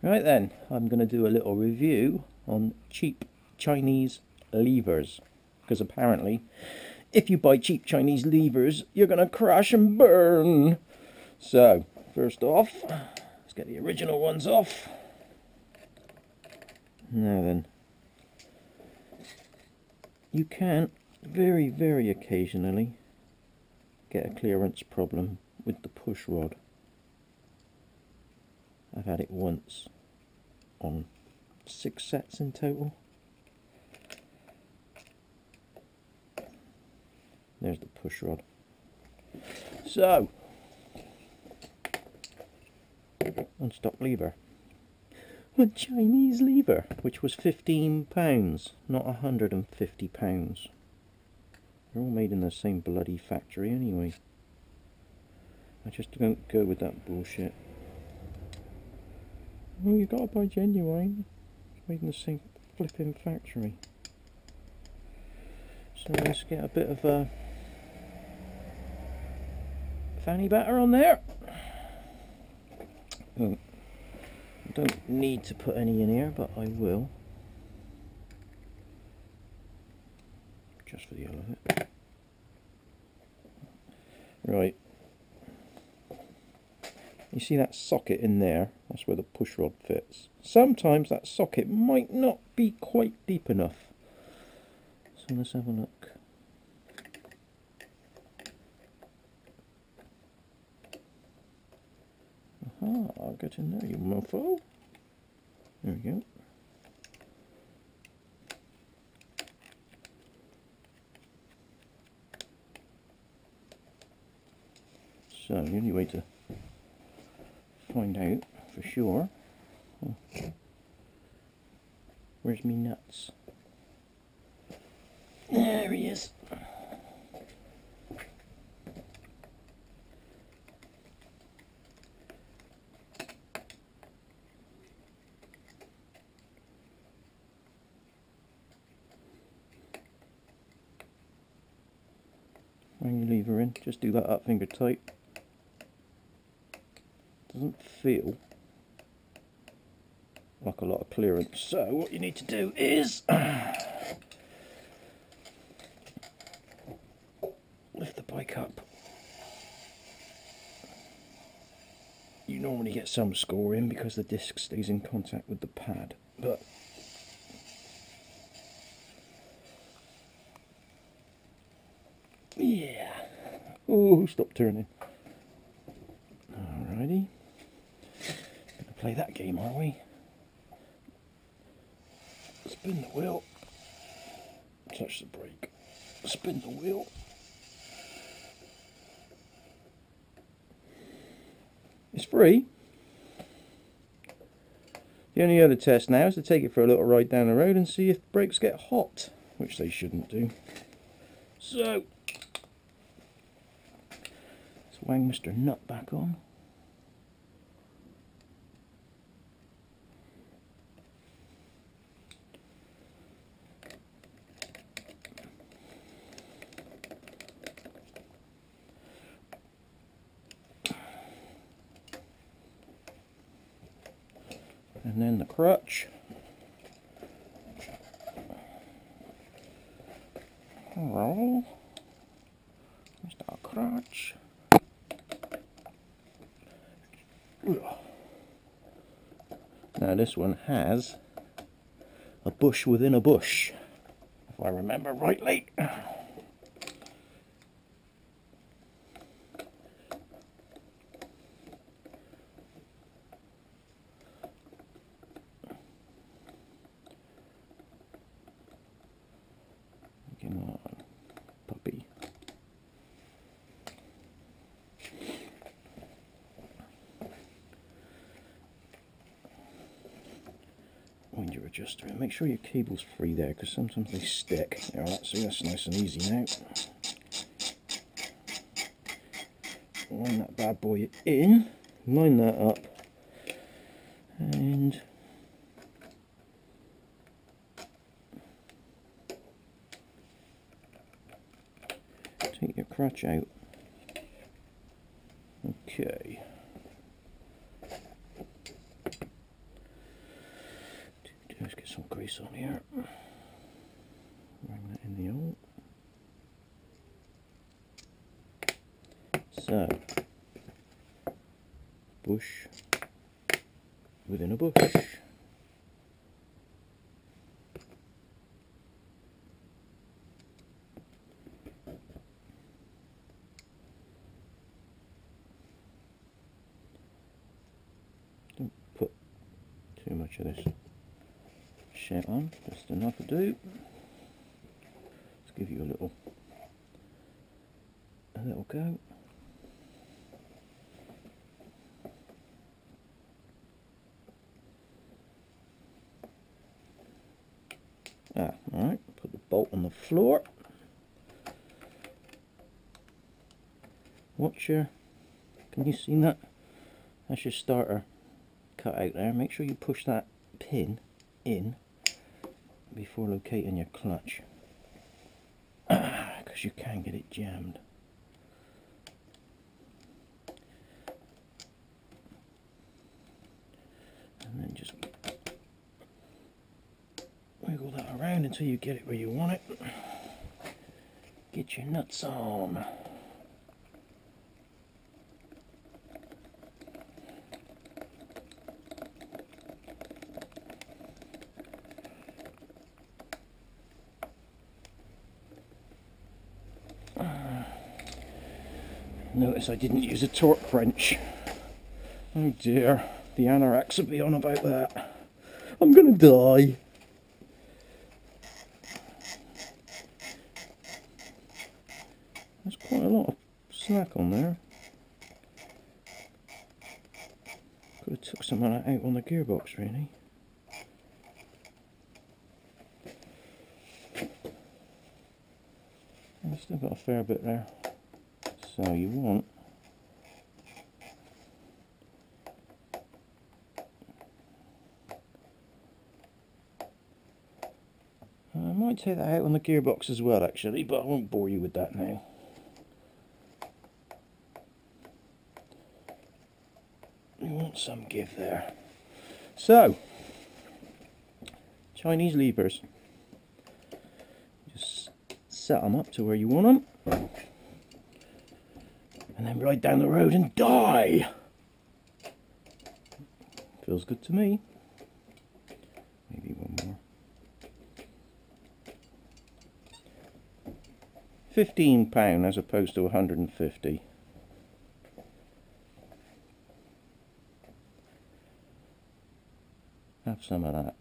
Right then, I'm going to do a little review on cheap Chinese levers, because apparently if you buy cheap Chinese levers you're going to crash and burn. So first off, let's get the original ones off. Now then, you can very occasionally get a clearance problem with the push rod. I've had it once on 6 sets in total. There's the push rod. So, unstop lever. A Chinese lever, which was £15, not £150. They're all made in the same bloody factory anyway. I just don't go with that bullshit. Oh, you gotta buy genuine. It's made in the same flipping factory. So let's get a bit of a fanny batter on there. I don't need to put any in here, but I will. Just for the hell of it. Right. You see that socket in there? That's where the push rod fits. Sometimes that socket might not be quite deep enough. So let's have a look. Aha, I'll get in there, you mofo. There we go. So the only way to find out for sure. Oh. Where's me nuts? There he is. When you lever in, just do that up finger tight. Doesn't feel like a lot of clearance, so what you need to do is lift the bike up. You normally get some scoring because the disc stays in contact with the pad, but yeah. Oh, stop turning. Alrighty. Gonna play that game, are we? Spin the wheel. Touch the brake. Spin the wheel. It's free. The only other test now is to take it for a little ride down the road and see if the brakes get hot, which they shouldn't do. So, let's wang Mr. Nut back on. And then the crutch. Hello. Mr. Crutch. Now this one has a bush within a bush, if I remember rightly. Come on, puppy. Wind your adjuster and make sure your cable's free there, because sometimes they stick. There, that's nice and easy now. Wind that bad boy in, line that up, and take your crutch out. Okay. Let's get some grease on here. Bring that in the oil. So, bush within a bush. Don't put too much of this shit on, just enough to do. Let's give you a little go. Alright, put the bolt on the floor. Watch your, can you see that? That's your starter cut out there. Make sure you push that pin in before locating your clutch, because you can get it jammed. And then just wiggle that around until you get it where you want it. Get your nuts on. Notice I didn't use a torque wrench. Oh dear, the anoraks will be on about that. I'm gonna die. There's quite a lot of slack on there. Could have took some of that out on the gearbox, really. I've still got a fair bit there. So you want I might take that out on the gearbox as well, actually, but I won't bore you with that now. You want some give there. So, Chinese levers. Just set them up to where you want them. And then ride down the road and die. Feels good to me. Maybe one more. £15 as opposed to 150. Have some of that.